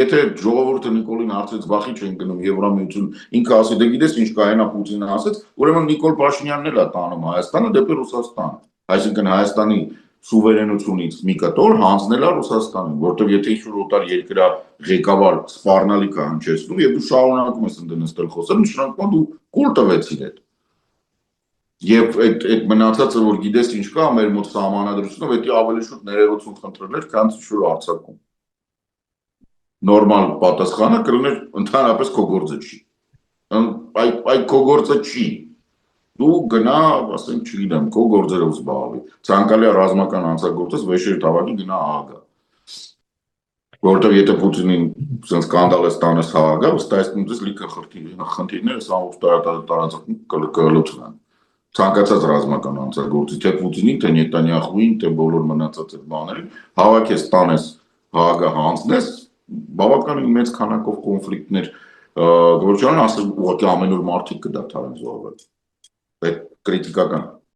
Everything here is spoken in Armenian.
Եթե ժողովուրդը Նիկոլին հարցրեց վախի չեն գնում Եվրամիություն, ինքը ասի դե գիտես ինչ կա, այնա Պուտինը ասեց, ուրեմն Նիկոլ Փաշինյանն էլ է տանում Հայաստանը դեպի Ռուսաստան, այսինքն Հայաստանի սուվերենությունից մի կտոր հանձնել է Ռուսաստանին, որտեղ եթե ինչ-որ օտար երկրա ղեկավար սպառնալիք է հնչեցնում եւ դու շարունակում ես ընդդնստել խոսել, նշանակում դու կուլ տվեցիր այդ։ Եվ այդ մնացածը որ գիտես ինչ կա մեր մոտ սահմանադրությունով, դա ավելի շուտ ներողություն խնդրել էր, քան ինչ-որ արձակում։ Նորմալ պատասխանը կլիներ ընդհանրապես քո գործը չի։ Այդ քո գործը չի։ Դու գնա, ասենք, չգիտեմ, քո գործերով զբաղվի։ Ցանկալի ռազմական հանցագործես վեշեր հավաքի գնա ԱԳ։ Որտեղ եթե Պուտինին sense սկանդալ է ստանես ԱԳ, վստահեցնում ես լիքը խնդիրները սա տարածքում կլուծվեն։ Ցանկացած ռազմական հանցագործի, թե Պուտինին, թե Նետանյախուին, թե բոլոր մնացած այդ բաներին, հավաքես, տանես ԱԳ հանձնես, բավականին մեծ քանակով կոնֆլիկտներ գործան, ասել ուղղակի ամեն օր մարդիկ կդադարեն զոհվել։ Այդ կրիտիկական